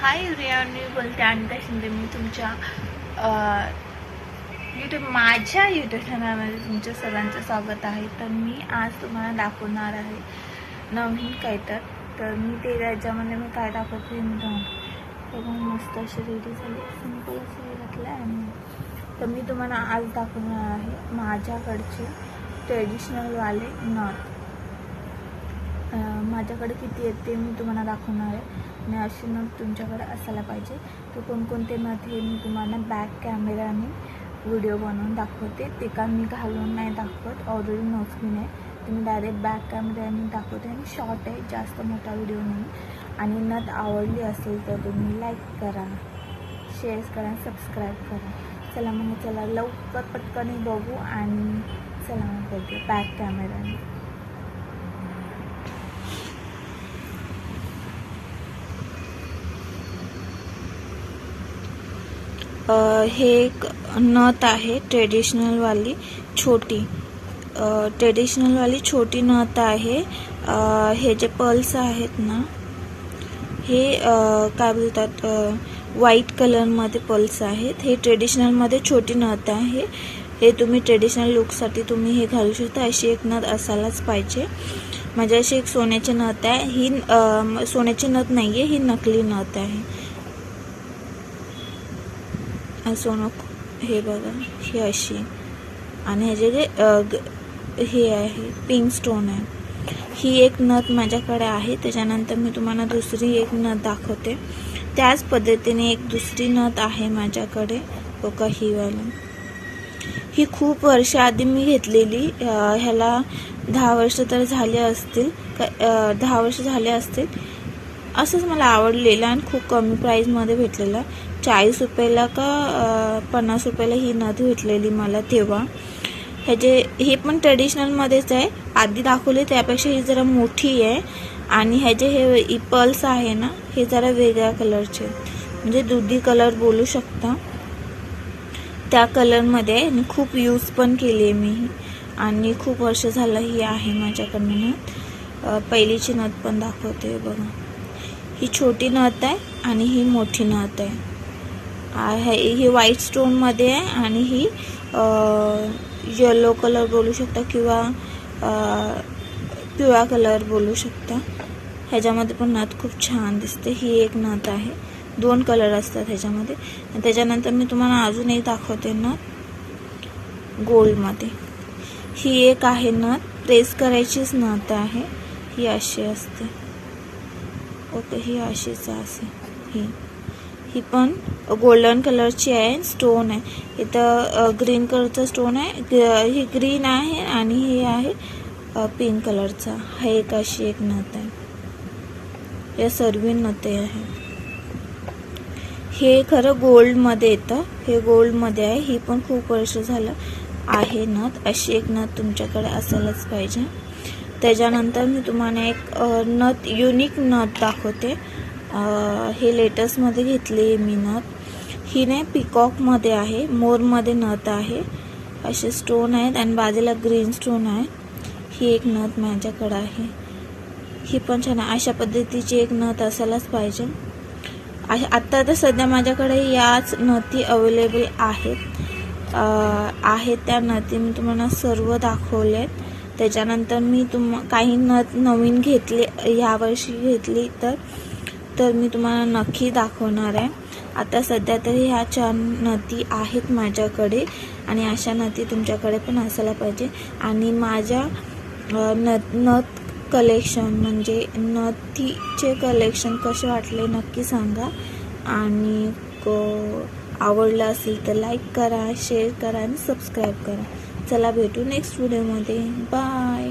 Hi everyone, मी बोलते अनिता शिंदे. मी तुमच्या माझ्या यूट्यूब चॅनलमध्ये तुमच्या सर्वांचं स्वागत आहे. तर मी आज तुम्हाला दाखवणार आहे नवीन काय तर मी ते त्याच्यामध्ये मी काय दाखवते तर मस्त अशी रेडी झाली, सिंपल असं घातलं आणि तर मी तुम्हाला आज दाखवणार आहे माझ्याकडचे ट्रेडिशनलवाले नथ. माझ्याकडे किती आहेत ते मी तुम्हाला दाखवणार आहे आणि असे नथ तुमच्याकडे असायला पाहिजे. तर कोणकोणते नथ हे मी तुम्हाला बॅक कॅमेराने व्हिडिओ बनवून दाखवते. ते का मी घालून नाही दाखवत, ऑलरेडी नोट्सबीन आहे. तुम्ही डायरेक्ट बॅक कॅमेराने दाखवते आणि शॉर्ट आहे, जास्त मोठा व्हिडिओ नाही. आणि नथ आवडली असेल तर तुम्ही लाईक करा, शेअर करा, सबस्क्राईब करा. चला लवकर पटकन बघू आणि चला मग करते बॅक कॅमेराने. हे एक नथ आहे ट्रेडिशनलवाली छोटी नथ आहे. हे जे पल्स आहेत ना, हे काय बोलतात, व्हाईट कलरमध्ये पल्स आहेत. हे ट्रेडिशनलमध्ये छोटी नथ आहे. हे तुम्ही ट्रेडिशनल लुकसाठी तुम्ही हे घालू शकता. अशी एक नथ असायलाच पाहिजे. माझी अशी एक सोन्याची नथ आहे. ही सोन्याची नथ नाही आहे, ही नकली नथ आहे. सोनं हे बघा, ही अशी आणि ह्याचे जे हे आहे पिंक स्टोन आहे. ही एक नथ माझ्याकडे आहे. त्याच्यानंतर मी तुम्हाला दुसरी एक नथ दाखवते. त्याच पद्धतीने एक दुसरी नथ आहे माझ्याकडे बघा, ही वाली. ही खूप वर्ष आधी मी घेतलेली. ह्याला 10 वर्ष तर झाले असतील, 10 वर्ष झाले असतील. असंच मला आवडलेलं आणि खूप कमी प्राईजमध्ये भेटलेलं. 40 रुपयाला का 50 रुपयाला ही नथ भेटलेली मला तेव्हा. हे पण ट्रेडिशनलमध्येच आहे. आधी दाखवले त्यापेक्षा ही जरा मोठी आहे. आणि ह्याचे हे पल्स आहे ना, हे जरा वेगळ्या कलरचे, म्हणजे दुधी कलर बोलू शकता, त्या कलरमध्ये आहे. आणि खूप यूज पण केली आहे मी आणि खूप वर्ष झालं ही आहे माझ्याकडनं नथ. पहिलीची नथ पण दाखवते बघा. ही छोटी नथ आहे आणि ही मोठी नथ आहे. ही व्हाईट स्टोनमध्ये आहे आणि ही येलो कलर बोलू शकता किंवा पिवळा कलर बोलू शकता. ह्याच्यामध्ये पण नथ खूप छान दिसते. ही एक नथ आहे. 2 कलर असतात ह्याच्यामध्ये. त्याच्यानंतर मी तुम्हाला अजून एक दाखवते नथ गोल्डमध्ये. ही एक आहे नथ, प्रेस करायचीच नथ आहे. ही अशी असते. ओके, ही अशीच असे. ही पण गोल्डन कलरची आहे, स्टोन आहे. इथं ग्रीन कलरचा स्टोन आहे. ही ग्रीन आहे आणि ही आहे पिंक कलरचा. हा एक अशी एक नथ आहे. या सर्व नथे आहे. हे खरं गोल्डमध्ये येतं, हे गोल्डमध्ये आहे. ही पण खूप वर्ष झालं आहे नथ. अशी एक नथ तुमच्याकडे असायलाच पाहिजे. त्याच्यानंतर मी तुम्हाला एक नथ युनिक नथ दाखवते. हे लेटेस्टमध्ये घेतली मी नथ. ही नाही, पिकॉकमध्ये आहे, मोरमध्ये नथ आहे. असे स्टोन आहेत आणि बाजूला ग्रीन स्टोन आहे. ही एक नथ माझ्याकडे आहे. ही पण छान आहे. अशा पद्धतीची एक नथ असायलाच पाहिजे. आत्ता तर सध्या माझ्याकडे याच नथी अवेलेबल आहेत. त्या नथी मी तुम्हाला सर्व दाखवल्यात. त्याच्यानंतर मी काही नथ नवीन घेतले, यावर्षी घेतली तर मी तुम्हाला नक्की दाखवणार आहे. आता सध्या तरी ह्या 4 नथी आहेत माझ्याकडे आणि अशा नथी तुमच्याकडे पण असायला पाहिजे. आणि माझ्या नथ कलेक्शन म्हणजे नथीचे कलेक्शन कसे वाटले नक्की सांगा. आणि आवडलं असेल तर लाईक करा, शेअर करा आणि सबस्क्राईब करा. चला भेटू नेक्स्ट व्हिडिओमध्ये. बाय.